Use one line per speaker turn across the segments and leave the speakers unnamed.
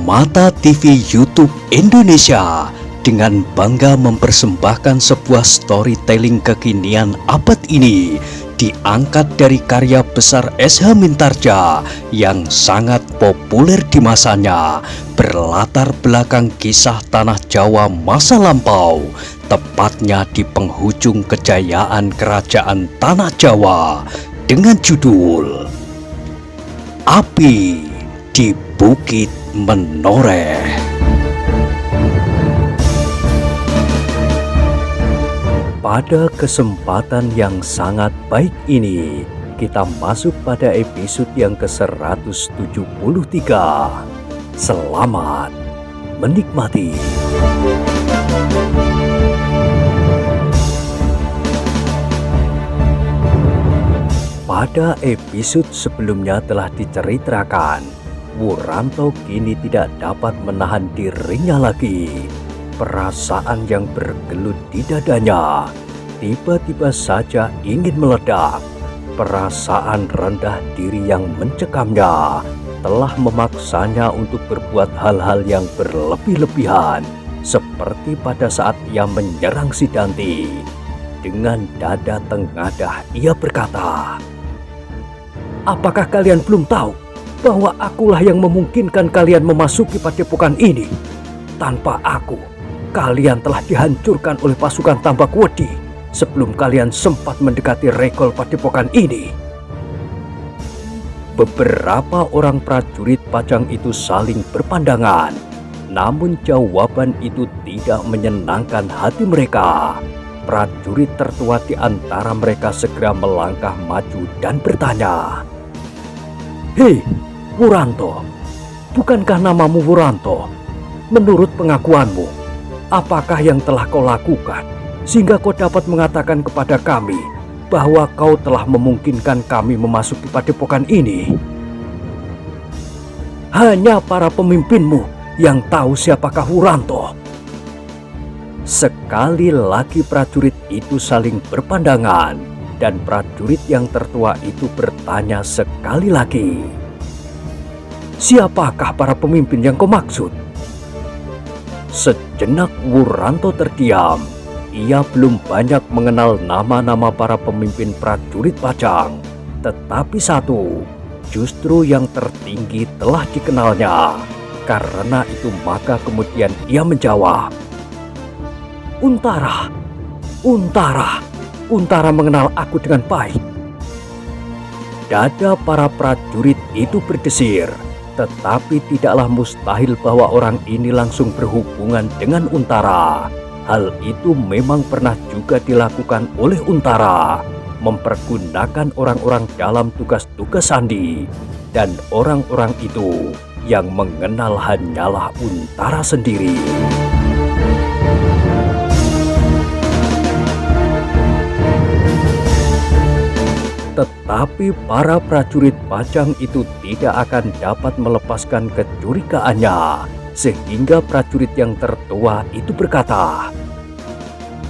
Mata TV YouTube Indonesia dengan bangga mempersembahkan sebuah storytelling kekinian abad ini diangkat dari karya besar S.H. Mintarja yang sangat populer di masanya, berlatar belakang kisah tanah Jawa masa lampau, tepatnya di penghujung kejayaan kerajaan tanah Jawa dengan judul Api di Bukit Menoreh. Pada kesempatan yang sangat baik ini, kita masuk pada episode yang ke-173. Selamat menikmati. Pada episode sebelumnya telah diceritakan, Wuranto kini tidak dapat menahan dirinya lagi. Perasaan yang bergelut di dadanya tiba-tiba saja ingin meledak. Perasaan rendah diri yang mencekamnya telah memaksanya untuk berbuat hal-hal yang berlebih-lebihan, seperti pada saat ia menyerang si Danti. Dengan dada tengadah ia berkata, "Apakah kalian belum tahu bahwa akulah yang memungkinkan kalian memasuki padepokan ini? Tanpa aku, kalian telah dihancurkan oleh pasukan Tambak Wedi sebelum kalian sempat mendekati regol padepokan ini." Beberapa orang prajurit Pajang itu saling berpandangan, namun jawaban itu tidak menyenangkan hati mereka. Prajurit tertua di antara mereka segera melangkah maju dan bertanya, "Hei, Wuranto, bukankah namamu Wuranto? Menurut pengakuanmu, apakah yang telah kau lakukan sehingga kau dapat mengatakan kepada kami bahwa kau telah memungkinkan kami memasuki padepokan ini? Hanya para pemimpinmu yang tahu siapakah Wuranto." Sekali lagi prajurit itu saling berpandangan, dan prajurit yang tertua itu bertanya sekali lagi, "Siapakah para pemimpin yang kau maksud?" Sejenak Wuranto terdiam. Ia belum banyak mengenal nama-nama para pemimpin prajurit Pajang, tetapi satu justru yang tertinggi telah dikenalnya. Karena itu maka kemudian ia menjawab, "Untara, Untara mengenal aku dengan baik." Dada para prajurit itu berdesir, tetapi tidaklah mustahil bahwa orang ini langsung berhubungan dengan Untara. Hal itu memang pernah juga dilakukan oleh Untara, mempergunakan orang-orang dalam tugas-tugas sandi, dan orang-orang itu yang mengenal hanyalah Untara sendiri. Tetapi para prajurit Pajang itu tidak akan dapat melepaskan kecurigaannya, sehingga prajurit yang tertua itu berkata,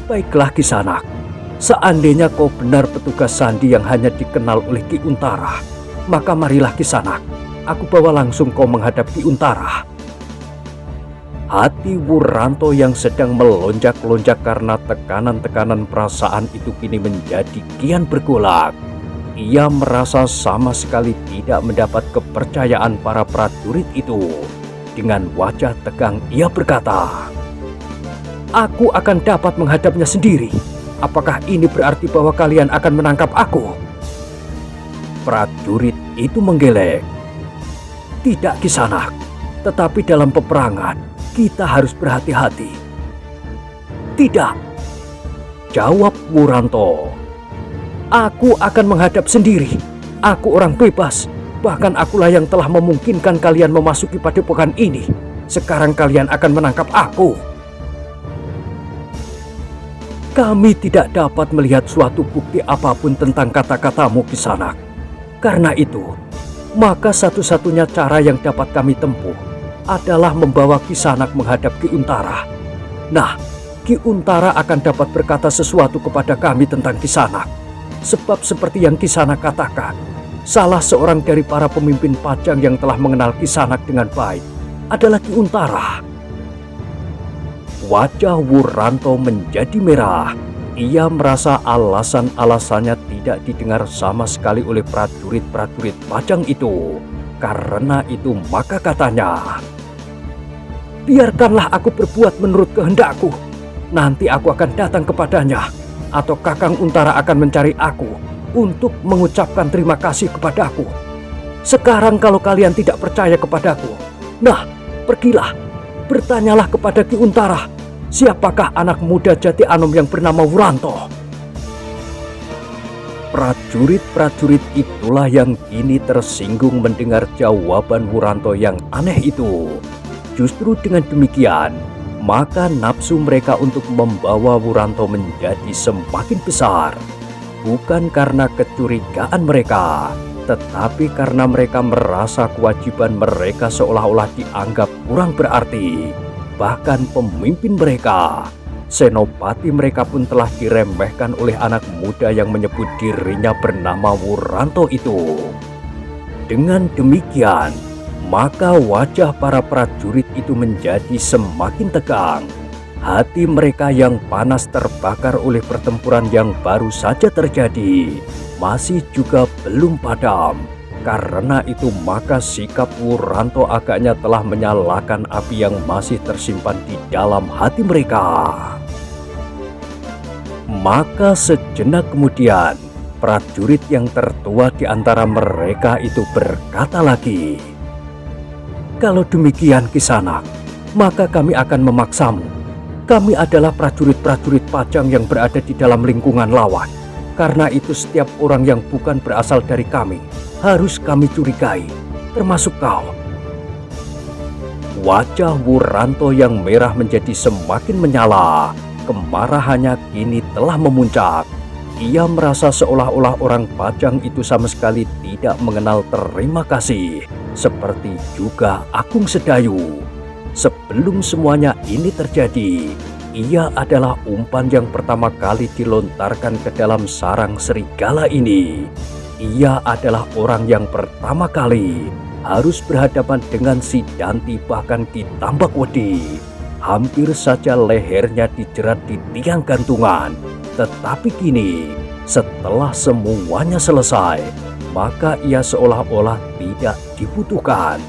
"Baiklah Kisanak, seandainya kau benar petugas sandi yang hanya dikenal oleh Ki Untara, maka marilah Kisanak, aku bawa langsung kau menghadap Ki Untara." Hati Wuranto yang sedang melonjak-lonjak karena tekanan-tekanan perasaan itu kini menjadi kian bergolak. Ia merasa sama sekali tidak mendapat kepercayaan para prajurit itu. Dengan wajah tegang ia berkata, "Aku akan dapat menghadapnya sendiri. Apakah ini berarti bahwa kalian akan menangkap aku?" Prajurit itu menggeleng, "Tidak Kisanak, tetapi dalam peperangan kita harus berhati-hati." "Tidak," jawab Wuranto. "Aku akan menghadap sendiri. Aku orang bebas. Bahkan akulah yang telah memungkinkan kalian memasuki padepokan ini. Sekarang kalian akan menangkap aku." "Kami tidak dapat melihat suatu bukti apapun tentang kata-katamu Kisanak. Karena itu, maka satu-satunya cara yang dapat kami tempuh adalah membawa Kisanak menghadap Ki Untara. Nah, Ki Untara akan dapat berkata sesuatu kepada kami tentang Kisanak. Sebab seperti yang Kisanak katakan, salah seorang dari para pemimpin Pajang yang telah mengenal Kisanak dengan baik adalah Ki Untara. Wajah Wuranto menjadi merah. Ia merasa alasan-alasannya tidak didengar sama sekali oleh prajurit-prajurit Pajang itu. Karena itu maka katanya, "Biarkanlah aku berbuat menurut kehendakku. Nanti aku akan datang kepadanya, atau Kakang Untara akan mencari aku untuk mengucapkan terima kasih kepadaku. Sekarang kalau kalian tidak percaya kepadaku, nah pergilah, bertanyalah kepada Ki Untara, siapakah anak muda Jati Anom yang bernama Wuranto." Prajurit-prajurit itulah yang kini tersinggung mendengar jawaban Wuranto yang aneh itu. Justru dengan demikian, maka nafsu mereka untuk membawa Wuranto menjadi semakin besar. Bukan karena kecurigaan mereka, tetapi karena mereka merasa kewajiban mereka seolah-olah dianggap kurang berarti. Bahkan pemimpin mereka, senopati mereka pun telah diremehkan oleh anak muda yang menyebut dirinya bernama Wuranto itu. Dengan demikian, maka wajah para prajurit itu menjadi semakin tegang. Hati mereka yang panas terbakar oleh pertempuran yang baru saja terjadi masih juga belum padam. Karena itu maka sikap Wuranto agaknya telah menyalakan api yang masih tersimpan di dalam hati mereka. Maka sejenak kemudian, prajurit yang tertua di antara mereka itu berkata lagi, "Kalau demikian Kisanak, maka kami akan memaksamu. Kami adalah prajurit-prajurit Pajang yang berada di dalam lingkungan lawan. Karena itu setiap orang yang bukan berasal dari kami harus kami curigai, termasuk kau." Wajah Wuranto yang merah menjadi semakin menyala. Kemarahannya kini telah memuncak. Ia merasa seolah-olah orang Pajang itu sama sekali tidak mengenal terima kasih. Seperti juga Agung Sedayu. Sebelum semuanya ini terjadi, ia adalah umpan yang pertama kali dilontarkan ke dalam sarang serigala ini. Ia adalah orang yang pertama kali harus berhadapan dengan si Danti bahkan di Tambak Wedi. Hampir saja lehernya dijerat di tiang gantungan. Tetapi kini, setelah semuanya selesai, maka ia seolah-olah tidak dibutuhkan.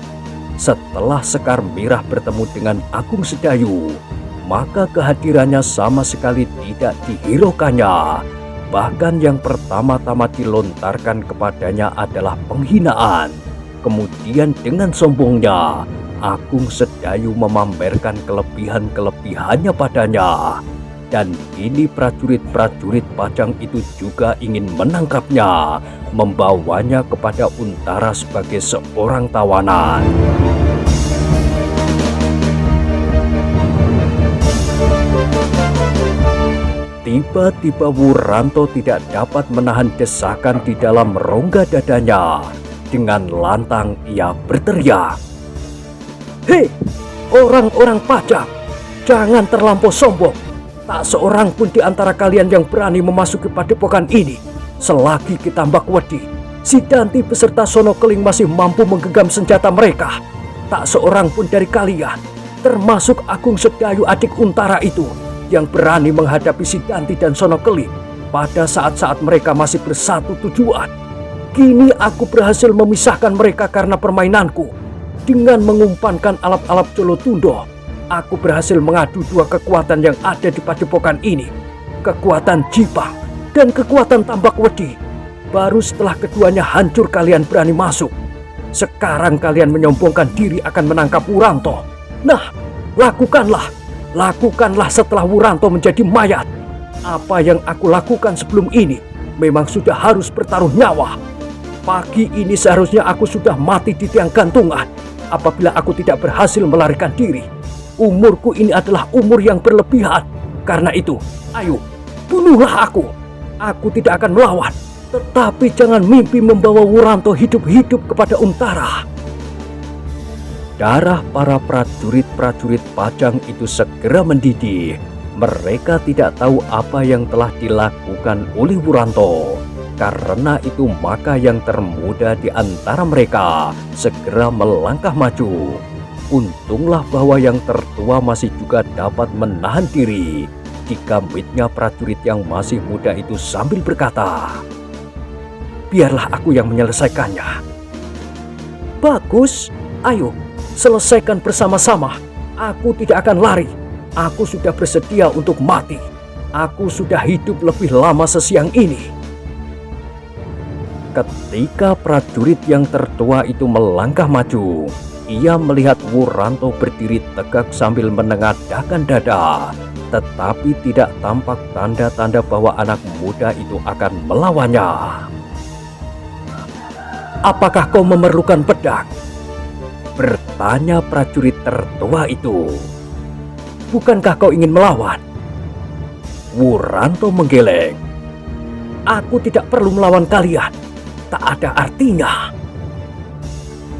Setelah Sekar Mirah bertemu dengan Agung Sedayu, maka kehadirannya sama sekali tidak dihiraukannya. Bahkan yang pertama-tama dilontarkan kepadanya adalah penghinaan. Kemudian dengan sombongnya, Agung Sedayu memamerkan kelebihan-kelebihannya padanya. Dan kini prajurit-prajurit Pajang itu juga ingin menangkapnya, membawanya kepada Untara sebagai seorang tawanan. Tiba-tiba Wuranto tidak dapat menahan desakan di dalam rongga dadanya. Dengan lantang ia berteriak, "Hei, orang-orang Pajang, jangan terlampau sombong. Tak seorang pun di antara kalian yang berani memasuki padepokan ini. Selagi kita Tambak Wedi, si Danti beserta Sono Keling masih mampu menggenggam senjata mereka. Tak seorang pun dari kalian, termasuk Agung Sedayu adik Untara itu, yang berani menghadapi si Danti dan Sono Keling pada saat-saat mereka masih bersatu tujuan. Kini aku berhasil memisahkan mereka karena permainanku. Dengan mengumpankan alap-alap Jolotundo, aku berhasil mengadu dua kekuatan yang ada di padepokan ini. Kekuatan Jipang dan kekuatan Tambak Wedi. Baru setelah keduanya hancur kalian berani masuk. Sekarang kalian menyombongkan diri akan menangkap Wuranto. Nah, lakukanlah. Lakukanlah setelah Wuranto menjadi mayat. Apa yang aku lakukan sebelum ini memang sudah harus bertaruh nyawa. Pagi ini seharusnya aku sudah mati di tiang gantungan apabila aku tidak berhasil melarikan diri. Umurku ini adalah umur yang berlebihan. Karena itu, ayo, bunuhlah aku. Aku tidak akan melawan. Tetapi jangan mimpi membawa Wuranto hidup-hidup kepada Untara." Darah para prajurit-prajurit Pajang itu segera mendidih. Mereka tidak tahu apa yang telah dilakukan oleh Wuranto. Karena itu maka yang termuda di antara mereka segera melangkah maju. Untunglah bahwa yang tertua masih juga dapat menahan diri. Digambitnya prajurit yang masih muda itu sambil berkata, "Biarlah aku yang menyelesaikannya." "Bagus, ayo selesaikan bersama-sama. Aku tidak akan lari. Aku sudah bersedia untuk mati. Aku sudah hidup lebih lama sesiang ini." Ketika prajurit yang tertua itu melangkah maju, ia melihat Wuranto berdiri tegak sambil menengadahkan dada, tetapi tidak tampak tanda-tanda bahwa anak muda itu akan melawannya. "Apakah kau memerlukan pedang?" bertanya prajurit tertua itu. "Bukankah kau ingin melawan?" Wuranto menggeleng. "Aku tidak perlu melawan kalian. Tak ada artinya."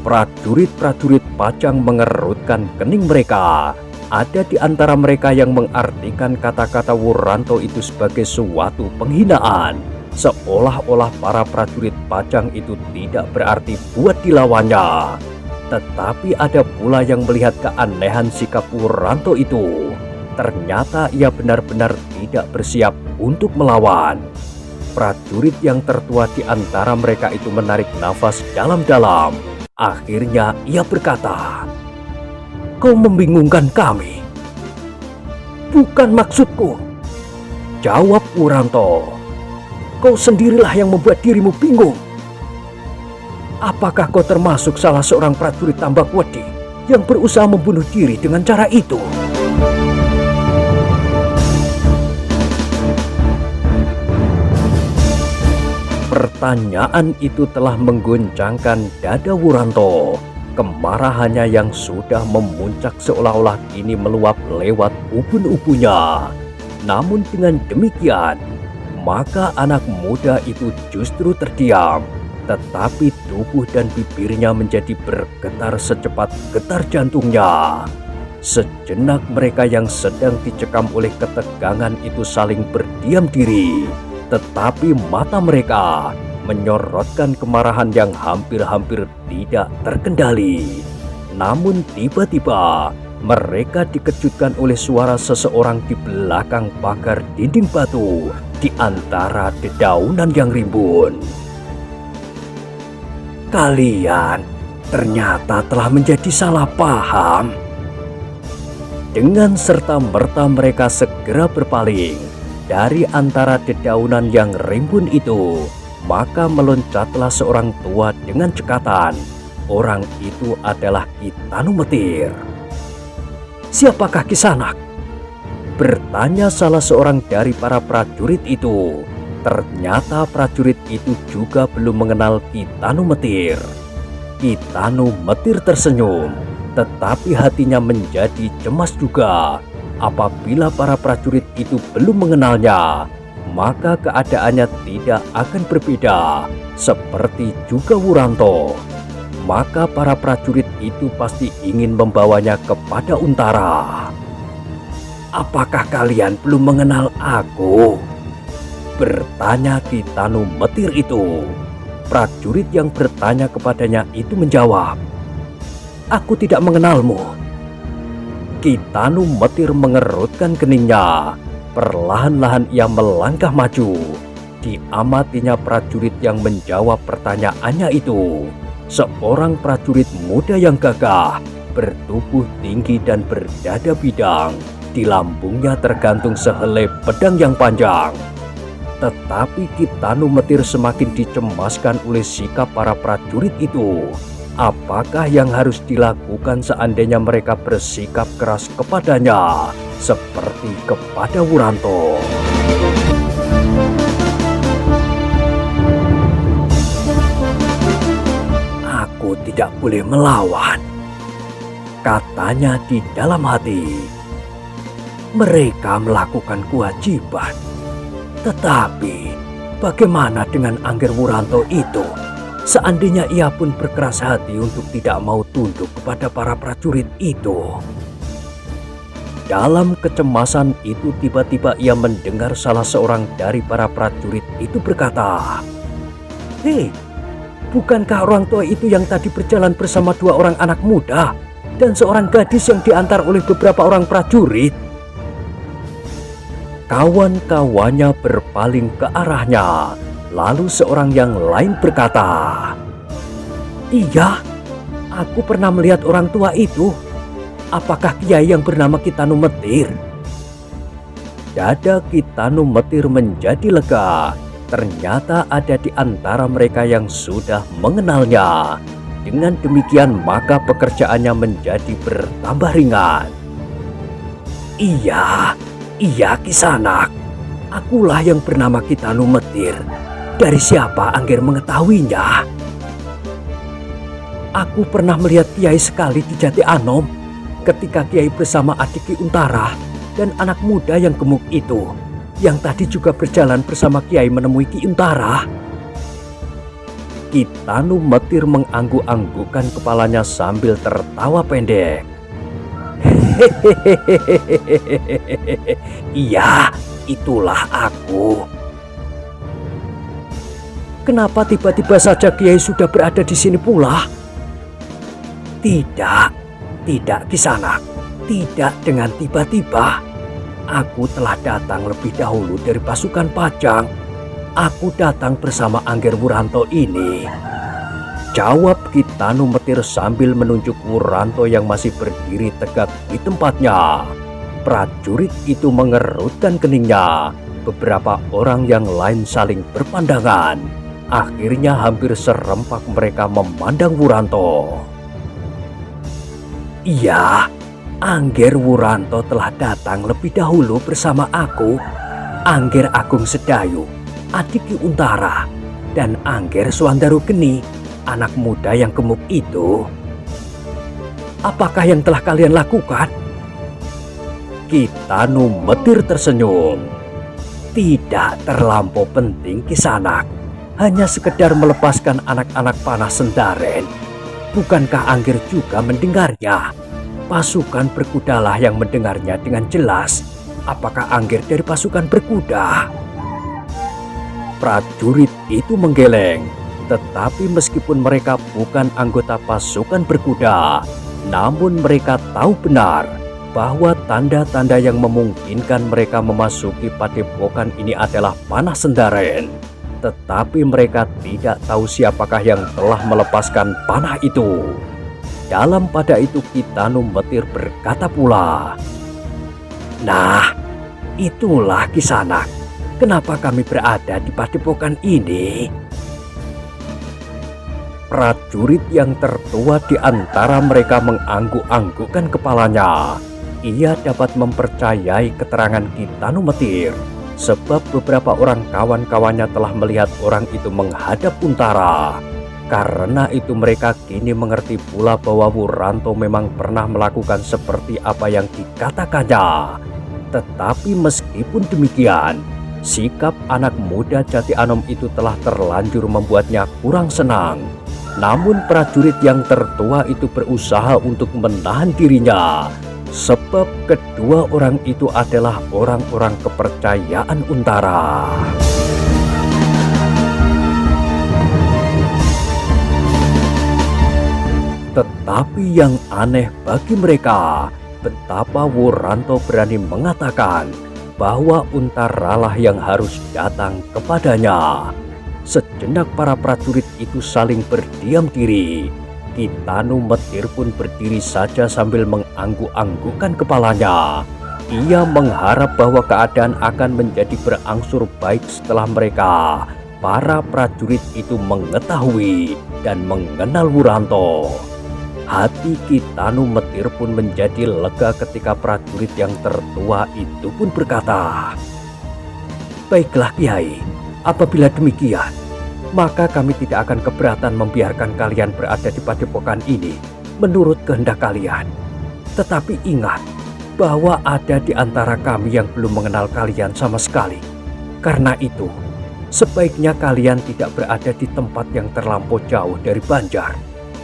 Prajurit-prajurit Pajang mengerutkan kening mereka. Ada di antara mereka yang mengartikan kata-kata Wuranto itu sebagai suatu penghinaan, seolah-olah para prajurit Pajang itu tidak berarti buat dilawannya. Tetapi ada pula yang melihat keanehan sikap Wuranto itu. Ternyata ia benar-benar tidak bersiap untuk melawan. Prajurit yang tertua di antara mereka itu menarik nafas dalam-dalam. Akhirnya ia berkata, "Kau membingungkan kami." "Bukan maksudku," jawab Wuranto. "Kau sendirilah yang membuat dirimu bingung. Apakah kau termasuk salah seorang prajurit Tambakwedi yang berusaha membunuh diri dengan cara itu?" Pertanyaan itu telah mengguncangkan dada Wuranto. Kemarahannya yang sudah memuncak seolah-olah kini meluap lewat ubun-ubunnya. Namun dengan demikian, maka anak muda itu justru terdiam. Tetapi tubuh dan bibirnya menjadi bergetar secepat getar jantungnya. Sejenak mereka yang sedang dicekam oleh ketegangan itu saling berdiam diri. Tetapi mata mereka menyorotkan kemarahan yang hampir-hampir tidak terkendali. Namun tiba-tiba mereka dikejutkan oleh suara seseorang di belakang pagar dinding batu di antara dedaunan yang rimbun. "Kalian ternyata telah menjadi salah paham." Dengan serta-merta mereka segera berpaling. Dari antara dedaunan yang rimbun itu, maka meloncatlah seorang tua dengan cekatan. Orang itu adalah Ki Tanumetir. "Siapakah Kisanak?" bertanya salah seorang dari para prajurit itu. Ternyata prajurit itu juga belum mengenal Ki Tanumetir. Ki Tanumetir tersenyum, tetapi hatinya menjadi cemas juga. Apabila para prajurit itu belum mengenalnya, maka keadaannya tidak akan berbeda, seperti juga Wuranto. Maka para prajurit itu pasti ingin membawanya kepada Untara. "Apakah kalian belum mengenal aku?" bertanya Ki Tanumetir itu. Prajurit yang bertanya kepadanya itu menjawab, "Aku tidak mengenalmu." Ki Tanumetir mengerutkan keningnya. Perlahan-lahan ia melangkah maju. Diamatinya prajurit yang menjawab pertanyaannya itu. Seorang prajurit muda yang gagah, bertubuh tinggi dan berdada bidang. Di lambungnya tergantung sehelai pedang yang panjang. Tetapi Ki Tanumetir semakin dicemaskan oleh sikap para prajurit itu. Apakah yang harus dilakukan seandainya mereka bersikap keras kepadanya, seperti kepada Wuranto? "Aku tidak boleh melawan," katanya di dalam hati. "Mereka melakukan kewajiban. Tetapi bagaimana dengan Angger Wuranto itu? Seandainya ia pun berkeras hati untuk tidak mau tunduk kepada para prajurit itu." Dalam kecemasan itu tiba-tiba ia mendengar salah seorang dari para prajurit itu berkata, "Hei, bukankah orang tua itu yang tadi berjalan bersama dua orang anak muda? dan seorang gadis yang diantar oleh beberapa orang prajurit. Kawan-kawannya berpaling ke arahnya, lalu seorang yang lain berkata, "Iya, aku pernah melihat orang tua itu. Apakah kiai yang bernama Kitanu Metir?" Dada Kitanu Metir menjadi lega. Ternyata ada di antara mereka yang sudah mengenalnya. Dengan demikian maka pekerjaannya menjadi bertambah ringan. Iya Kisanak, akulah yang bernama Kitanu Metir. Dari siapa Angger mengetahuinya? Aku pernah melihat Kiai sekali di Jati Anom ketika Kiai bersama adik Ki Untara dan anak muda yang gemuk itu, yang tadi juga berjalan bersama Kiai menemui Ki Untara. Kitanu Metir mengangguk-anggukkan kepalanya sambil tertawa pendek. Iya, itulah aku. Kenapa tiba-tiba saja Kiai sudah berada di sini pula? Tidak Kisanak, tidak dengan tiba-tiba. Aku telah datang lebih dahulu dari pasukan Pajang. Aku datang bersama Angger Wuranto ini, jawab Kitanu Metir sambil menunjuk Wuranto yang masih berdiri tegak di tempatnya. Prajurit itu mengerutkan keningnya. Beberapa orang yang lain saling berpandangan. Akhirnya hampir serempak mereka memandang Wuranto. Iya, Angger Wuranto telah datang lebih dahulu bersama aku, Angger Agung Sedayu, adik Ki Untara, dan Angger Swandaru Geni, anak muda yang gemuk itu. Apakah yang telah kalian lakukan? Kitanu Metir tersenyum. Tidak terlampau penting Kisanak, hanya sekedar melepaskan anak-anak panah Sendaren. Bukankah Angger juga mendengarnya? Pasukan berkudalah yang mendengarnya dengan jelas. Apakah Angger dari pasukan berkuda? Prajurit itu menggeleng, tetapi meskipun mereka bukan anggota pasukan berkuda, namun mereka tahu benar bahwa tanda-tanda yang memungkinkan mereka memasuki padepokan ini adalah panah Sendaren. Tetapi mereka tidak tahu siapakah yang telah melepaskan panah itu. Dalam pada itu Kitanu Metir berkata pula, "Nah, itulah Kisanak. Kenapa kami berada di padepokan ini?" Prajurit yang tertua di antara mereka mengangguk-anggukkan kepalanya. Ia dapat mempercayai keterangan Kitanu Metir, sebab beberapa orang kawan-kawannya telah melihat orang itu menghadap Untara. Karena itu mereka kini mengerti pula bahwa Wuranto memang pernah melakukan seperti apa yang dikatakannya. Tetapi meskipun demikian, sikap anak muda Jati Anom itu telah terlanjur membuatnya kurang senang. Namun prajurit yang tertua itu berusaha untuk menahan dirinya, sebab kedua orang itu adalah orang-orang kepercayaan Untara. Tetapi yang aneh bagi mereka, betapa Wuranto berani mengatakan bahwa Untaralah yang harus datang kepadanya. Sejenak para prajurit itu saling berdiam diri. Kitanu Metir pun berdiri saja sambil mengangguk-anggukkan kepalanya. Ia mengharap bahwa keadaan akan menjadi berangsur baik setelah mereka, para prajurit itu, mengetahui dan mengenal Wuranto. Hati Kitanu Metir pun menjadi lega ketika prajurit yang tertua itu pun berkata, "Baiklah Kiai, apabila demikian, maka kami tidak akan keberatan membiarkan kalian berada di padepokan ini menurut kehendak kalian. Tetapi ingat bahwa ada di antara kami yang belum mengenal kalian sama sekali. Karena itu, sebaiknya kalian tidak berada di tempat yang terlampau jauh dari Banjar.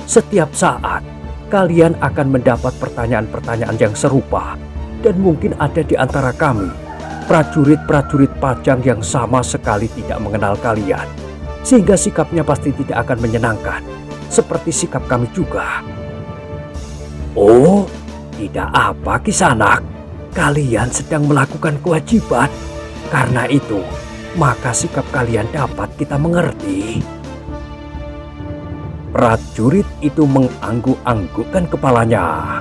Setiap saat, kalian akan mendapat pertanyaan-pertanyaan yang serupa, dan mungkin ada di antara kami prajurit-prajurit Pajang yang sama sekali tidak mengenal kalian, sehingga sikapnya pasti tidak akan menyenangkan, seperti sikap kami juga." Oh, tidak apa Kisanak. Kalian sedang melakukan kewajiban. Karena itu, maka sikap kalian dapat kita mengerti. Prajurit itu mengangguk-anggukkan kepalanya.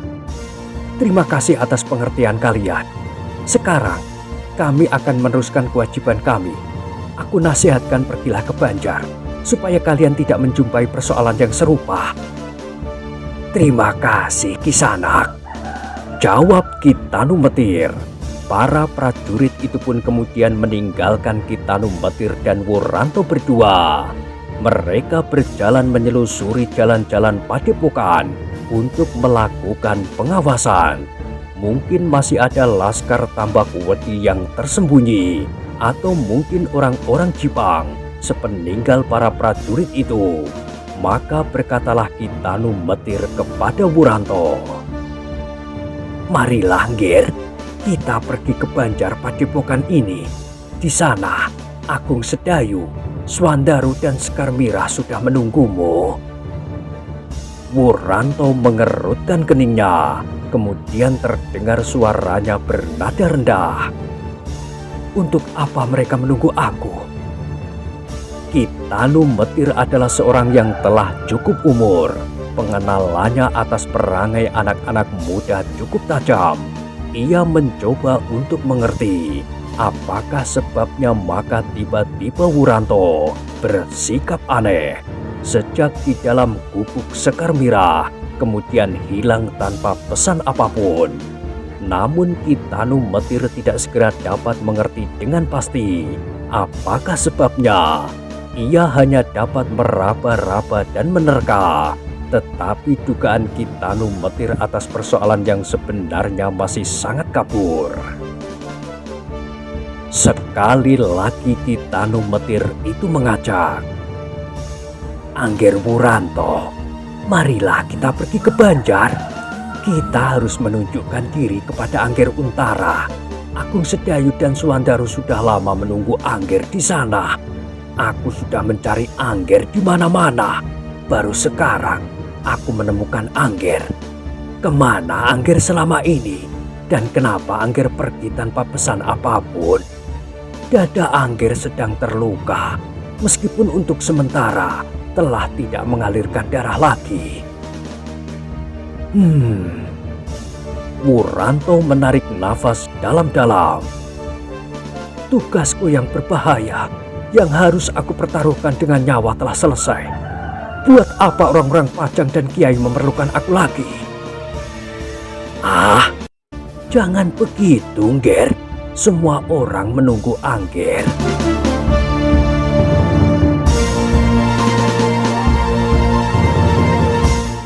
Terima kasih atas pengertian kalian. Sekarang, kami akan meneruskan kewajiban kami. Aku nasihatkan pergilah ke Banjar, supaya kalian tidak menjumpai persoalan yang serupa. Terima kasih Kisanak, jawab Kitanu Metir. Para prajurit itu pun kemudian meninggalkan Kitanu Metir dan Wuranto berdua. Mereka berjalan menyelusuri jalan-jalan padepokan untuk melakukan pengawasan. Mungkin masih ada laskar Tambakwedi yang tersembunyi, atau mungkin orang-orang Jipang sepeninggal para prajurit itu. Maka berkatalah Kitanu Metir kepada Wuranto, "Marilah Ngger, kita pergi ke Banjar Padepokan ini. Di sana Agung Sedayu, Swandaru dan Sekar Mirah sudah menunggumu." Wuranto mengerutkan keningnya, kemudian terdengar suaranya bernada rendah. "Untuk apa mereka menunggu aku?" Kitanu Metir adalah seorang yang telah cukup umur. Pengenalannya atas perangai anak-anak muda cukup tajam. Ia mencoba untuk mengerti apakah sebabnya, maka tiba-tiba Wuranto bersikap aneh. Sejak di dalam gubuk Sekar Mirah, kemudian hilang tanpa pesan apapun. Namun Kitanu Metir tidak segera dapat mengerti dengan pasti apakah sebabnya. Ia hanya dapat meraba-raba dan menerka. Tetapi dugaan Kitanu Metir atas persoalan yang sebenarnya masih sangat kabur. Sekali lagi Kitanu Metir itu mengajak, "Angger Wuranto, marilah kita pergi ke Banjar. Kita harus menunjukkan diri kepada Angger Untara. Agung Sedayu dan Swandaru sudah lama menunggu Angger di sana. Aku sudah mencari Angger di mana-mana. Baru sekarang aku menemukan Angger. Kemana Angger selama ini? Dan kenapa Angger pergi tanpa pesan apapun? Dada Angger sedang terluka, meskipun untuk sementara telah tidak mengalirkan darah lagi." Wuranto menarik nafas dalam-dalam. "Tugasku yang berbahaya, yang harus aku pertaruhkan dengan nyawa telah selesai. Buat apa orang-orang Pajang dan Kiai memerlukan aku lagi?" "Ah, jangan begitu, Ngger. Semua orang menunggu Angger."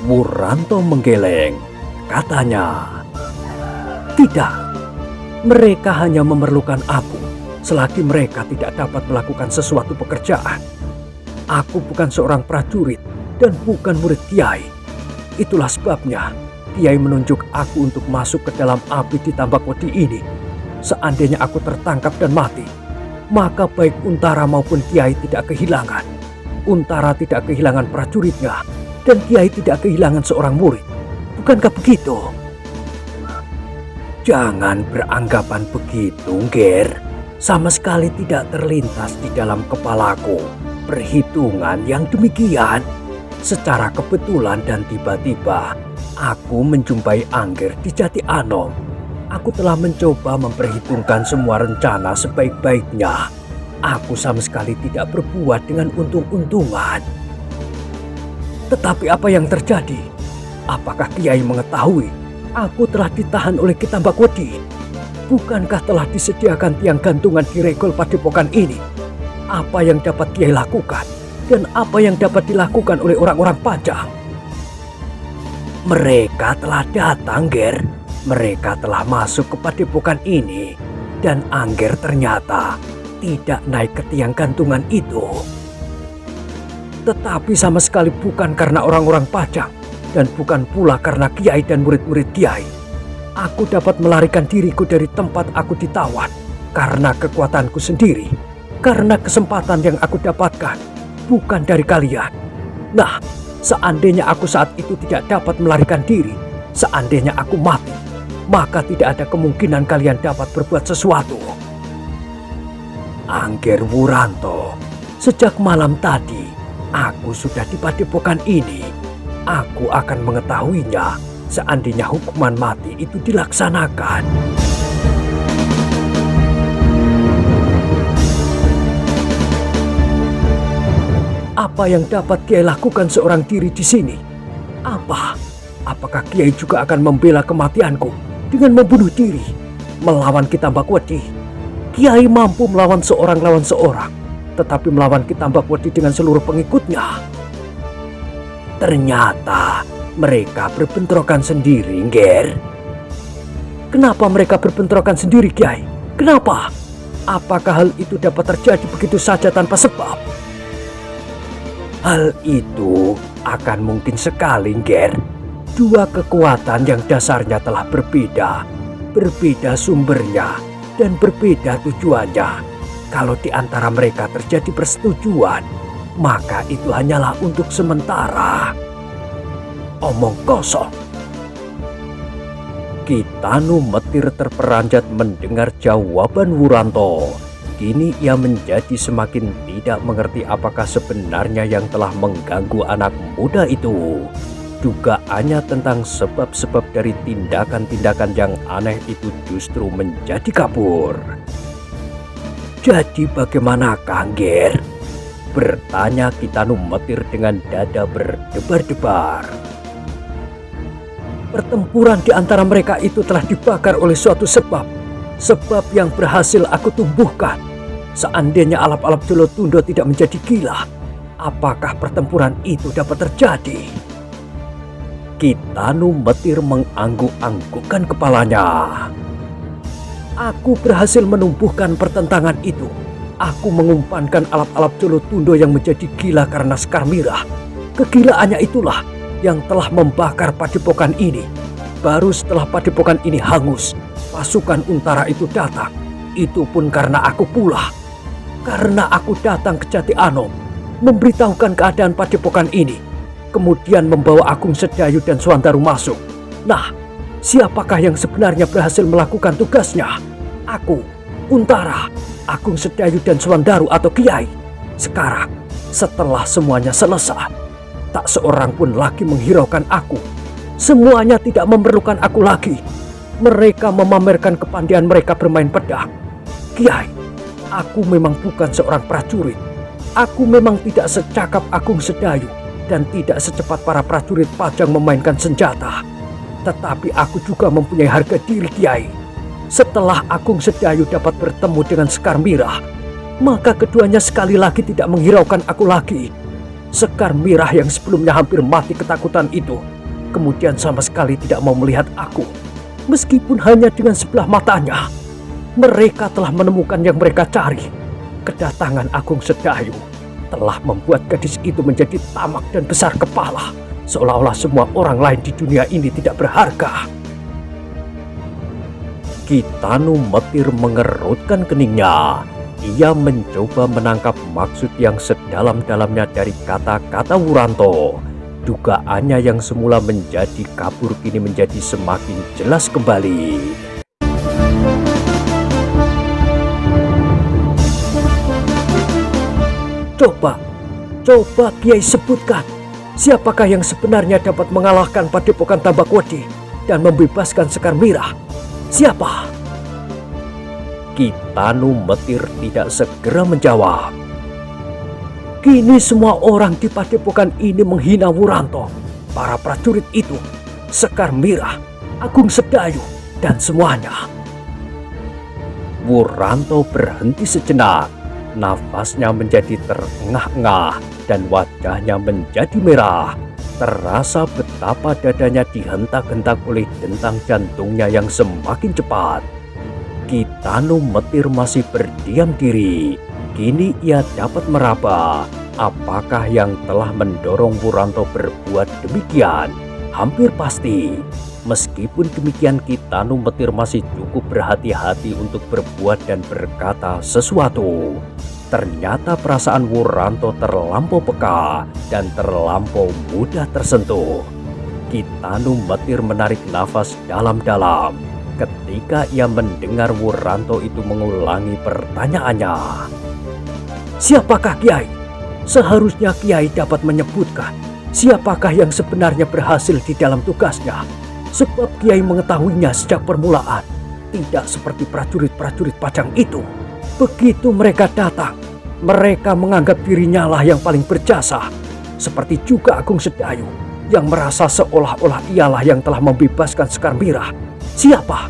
Wuranto menggeleng. Katanya, "Tidak, mereka hanya memerlukan aku selagi mereka tidak dapat melakukan sesuatu pekerjaan. Aku bukan seorang prajurit dan bukan murid Kiai. Itulah sebabnya Kiai menunjuk aku untuk masuk ke dalam api di Tambakwedi ini. Seandainya aku tertangkap dan mati, maka baik Untara maupun Kiai tidak kehilangan. Untara tidak kehilangan prajuritnya, dan Kiai tidak kehilangan seorang murid. Bukankah begitu?" "Jangan beranggapan begitu, Ngger. Sama sekali tidak terlintas di dalam kepalaku perhitungan yang demikian. Secara kebetulan dan tiba-tiba, aku menjumpai Angger di Jati Anom. Aku telah mencoba memperhitungkan semua rencana sebaik-baiknya. Aku sama sekali tidak berbuat dengan untung-untungan." "Tetapi apa yang terjadi? Apakah Kiai mengetahui aku telah ditahan oleh Ki Tambakwedi? Bukankah telah disediakan tiang gantungan di regol padepokan ini? Apa yang dapat Kiai lakukan dan apa yang dapat dilakukan oleh orang-orang Pajang?" "Mereka telah datang, Ger. Mereka telah masuk ke padepokan ini, dan Angger ternyata tidak naik ke tiang gantungan itu. Tetapi sama sekali bukan karena orang-orang Pajang, dan bukan pula karena Kiai dan murid-murid Kiai. Aku dapat melarikan diriku dari tempat aku ditawan karena kekuatanku sendiri, karena kesempatan yang aku dapatkan, bukan dari kalian. Nah, seandainya aku saat itu tidak dapat melarikan diri, Seandainya aku mati, maka tidak ada kemungkinan kalian dapat berbuat sesuatu. Angger Wuranto, sejak malam tadi aku sudah di padepokan ini. Aku akan mengetahuinya seandainya hukuman mati itu dilaksanakan. Apa yang dapat Kiai lakukan seorang diri di sini? Apakah Kiai juga akan membela kematianku dengan membunuh diri, melawan Kitambakwedi? Kiai mampu melawan seorang lawan seorang, tetapi melawan Kitambakwedi dengan seluruh pengikutnya. Ternyata mereka berbentrokan sendiri, Nger. Kenapa mereka berbentrokan sendiri, Kiai? Kenapa? Apakah hal itu dapat terjadi begitu saja tanpa sebab? Hal itu akan mungkin sekali, Nger. Dua kekuatan yang dasarnya telah berbeda sumbernya dan berbeda tujuannya. Kalau di antara mereka terjadi persetujuan, maka itu hanyalah untuk sementara. Omong kosong. Kitanu Metir terperanjat mendengar jawaban Wuranto. Kini ia menjadi semakin tidak mengerti apakah sebenarnya yang telah mengganggu anak muda itu. Dugaannya tentang sebab-sebab dari tindakan-tindakan yang aneh itu justru menjadi kabur. Jadi bagaimanakah, Nger? Bertanya Kitanu Metir dengan dada berdebar-debar. Pertempuran di antara mereka itu telah dibakar oleh suatu sebab yang berhasil aku tumbuhkan. Seandainya alap-alap Jolotundo tidak menjadi gila, apakah pertempuran itu dapat terjadi? Kitanu Metir mengangguk-anggukkan kepalanya. Aku berhasil menumbuhkan pertentangan itu. Aku mengumpankan alap-alap Jolotundo yang menjadi gila karena Sekar Mirah. Kegilaannya itulah yang telah membakar padepokan ini. Baru setelah padepokan ini hangus, pasukan Untara itu datang. Itu pun karena aku pula. Karena aku datang ke Jati Anom, memberitahukan keadaan padepokan ini, kemudian membawa Agung Sedayu dan Swandaru masuk. Nah, siapakah yang sebenarnya berhasil melakukan tugasnya? Aku, Untara, Agung Sedayu dan Swandaru atau Kiai? Sekarang, setelah semuanya selesai, tak seorang pun lagi menghiraukan aku. Semuanya tidak memerlukan aku lagi. Mereka memamerkan kepandaian mereka bermain pedang. Kiai, aku memang bukan seorang prajurit. Aku memang tidak secakap Agung Sedayu dan tidak secepat para prajurit Pajang memainkan senjata. Tetapi aku juga mempunyai harga diri, Kiai. Setelah Agung Sedayu dapat bertemu dengan Sekar Mirah, maka keduanya sekali lagi tidak menghiraukan aku lagi. Sekar Mirah yang sebelumnya hampir mati ketakutan itu, kemudian sama sekali tidak mau melihat aku. Meskipun hanya dengan sebelah matanya, mereka telah menemukan yang mereka cari. Kedatangan Agung Sedayu telah membuat gadis itu menjadi tamak dan besar kepala, seolah-olah semua orang lain di dunia ini tidak berharga. Kitanu Metir mengerutkan keningnya. Ia mencoba menangkap maksud yang sedalam-dalamnya dari kata-kata Wuranto. Dugaannya yang semula menjadi kabur kini menjadi semakin jelas kembali. Coba Kiai sebutkan, siapakah yang sebenarnya dapat mengalahkan Padepokan Tambakwedi dan membebaskan Sekar Mirah? Siapa? Kitanu Metir tidak segera menjawab. Kini semua orang di padepokan ini menghina Wuranto, para prajurit itu, Sekar Mirah, Agung Sedayu, dan semuanya. Wuranto berhenti sejenak. Nafasnya menjadi terengah-engah dan wajahnya menjadi merah. Terasa betapa dadanya dihentak-hentak oleh dentang jantungnya yang semakin cepat. Kitanu Metir masih berdiam diri. Kini ia dapat meraba apakah yang telah mendorong Wuranto berbuat demikian. Hampir pasti. Meskipun demikian Kitanu Metir masih cukup berhati-hati untuk berbuat dan berkata sesuatu. Ternyata perasaan Wuranto terlampau peka dan terlampau mudah tersentuh. Kitanu Metir menarik nafas dalam-dalam ketika ia mendengar Wuranto itu mengulangi pertanyaannya. Siapakah Kiai? Seharusnya Kiai dapat menyebutkan siapakah yang sebenarnya berhasil di dalam tugasnya. Sebab Kiai mengetahuinya sejak permulaan. Tidak seperti prajurit-prajurit Pajang itu. Begitu mereka datang, mereka menganggap dirinya lah yang paling berjasa. Seperti juga Agung Sedayu yang merasa seolah-olah ialah yang telah membebaskan Sekar Mirah. Siapa?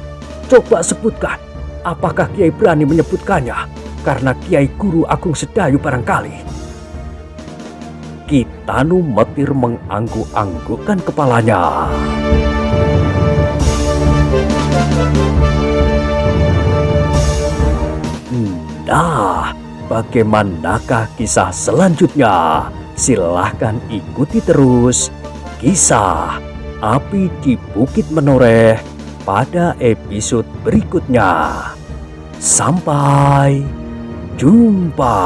Coba sebutkan. Apakah Kiai berani menyebutkannya? Karena Kiai Guru Agung Sedayu barangkali. Kitanu Metir mengangguk-anggukkan kepalanya. Nah, bagaimanakah kisah selanjutnya? Silahkan ikuti terus kisah Api di Bukit Menoreh pada episode berikutnya. Sampai jumpa.